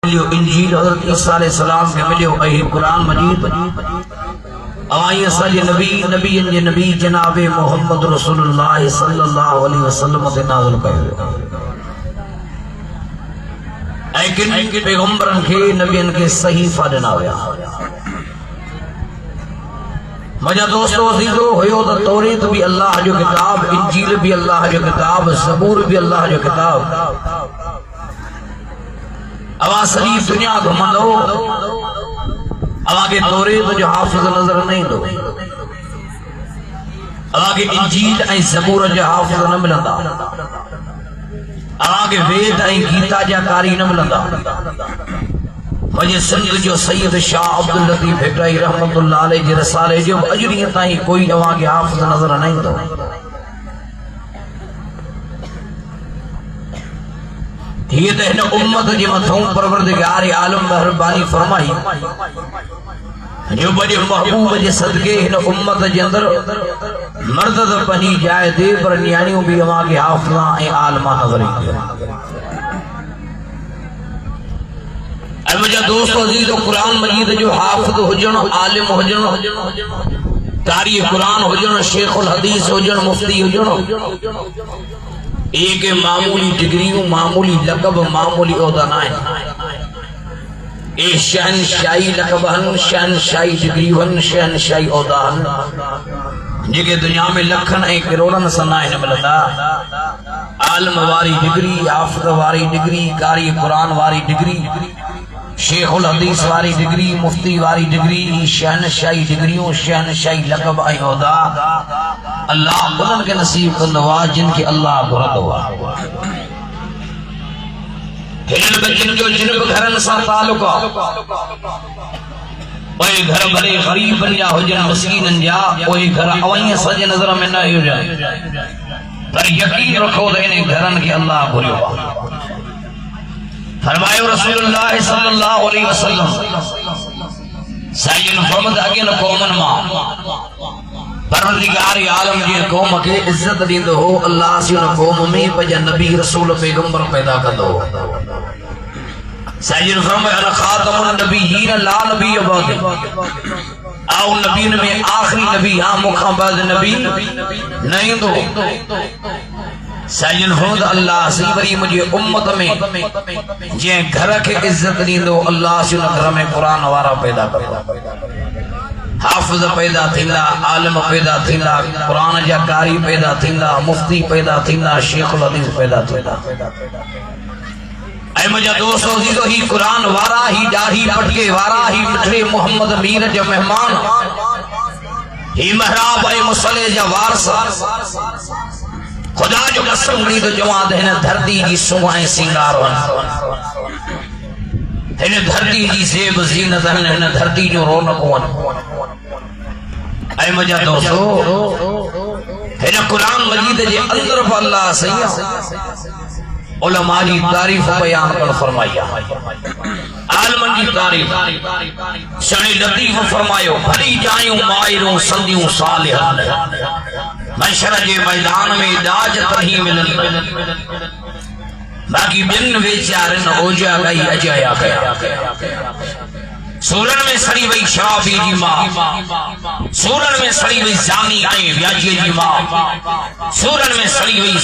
ملیو انجیل حضرت عیسیٰ علیہ السلام کے ملیو اے قرآن مجید آئی سج نبی نبی جناب محمد رسول اللہ صلی اللہ علیہ وسلم سے نازل کرے لیکن پیغمبرن کے نبیان کے صحیفہ ڈنا ہویا مجھا دوستو عزیزو ہوئیو دا توریت بھی اللہ جو کتاب، انجیل بھی اللہ جو کتاب، زبور بھی اللہ جو کتاب ابا شریف دنیا گھمندو ابا کے توریت جو حافظ نظر نہیں دو ابا کے انجیل این زبور جو حافظ نہ ملندا ابا کے وید این گیتا جا کاری نہ ملندا مجھے سنگ جو سید شاہ عبداللطیف ہکرائی رحمت اللہ علیہ جی رسالے جو اجریت تائیں کوئی اوان کے حافظ نظر نہیں دو یہ تہن امت جی متھوں پروردگار عالم مہربانی فرمائی جو بڑے محبوب جی صدقے ہن امت جی اندر مردد پنی جائے دے پر نیانیوں بھی اوان کے حافظاں اے عالمہ نظر اے مجھا دوست عزیز و قرآن مجید جو حافظ ہوجن عالم ہوجن قاری قرآن ہوجن شیخ الحدیث ہوجن مفتی ہوجن ایک معمولی ڈگریوں معمولی لقب معمولی عہدانائیں اے شہنشاہی لقبہن شہنشاہی ڈگریون شہنشاہی عہدان جگہ دنیا میں لکھن اے کروڑن سنائیں ملتا عالم واری ڈگری حافظ واری ڈگری قاری قرآن واری ڈگری شیخ الحدیث واری ڈگری مفتی واری ڈگری شہنشاہی ڈگریوں شہنشاہی لقب آئی عہدہ اللہ انہوں کے نصیب کندوا جن کی اللہ برد ہوا ہلن بچن جو جنب گھرن سا تعلقہ اوہ گھر بھرے غریب بن جا ہو جن مسکین جا اوہ گھر اوائیں سج نظر میں نہ ہو جائے پر یقین رکھو دینے گھرن کی اللہ بری ہوا فرمائے رسول اللہ صلی اللہ علیہ وسلم سائن فرمد اگین قومن ماں پروردگار عالم جی قوم کے عزت دیندو ہو اللہ سے ان قوم میں پجا نبی رسول پیغمبر پیدا کردو سائن فرمائے انا خاتم النبیین لا نبی بعد آؤ نبیین میں آخری نبی ہاں مکھاں بعد نبی نہیں دو سائن فرمد اللہ سی بری مجھے امت میں جے گھر کے عزت دیندو اللہ سے ان گھر میں قرآن وارا پیدا کردو حافظ پیدا تھیندا عالم پیدا تھیندا قرآن جا کاری پیدا تھیندا مفتی پیدا تھیندا شیخ الحدیث پیدا تھیندا اے مجھا دوستو عزیزو ہی قرآن وارا ہی ڈاڑھی پٹکے وارا ہی مٹھے محمد میر جا مہمان ہی محراب اے مسلح جا وارسا خدا جو قسم گری تو جوان دہنے دھرتی جی سوائیں سنگار ہن دھرتی جی زیب زینت ہن دھرتی جو رونق ون اے مجھا دوستو ہن قرآن مجید جے اندر پا اللہ سیاں علماء جی تعریف بیان کر فرمایا عالمن جی تعریف شرع لطیف فرمایو بھری جائیوں مائروں سندیوں صالحہ محشر جے میدان میں داجت ہی ملن باقی بن ویچارن اوجا گئی اجایا گیا سورن میں سڑی وئی شرابی جی ماں سورن میں سڑی وئی زانی آئیں ویاجی جی ماں سورن میں سڑی وئی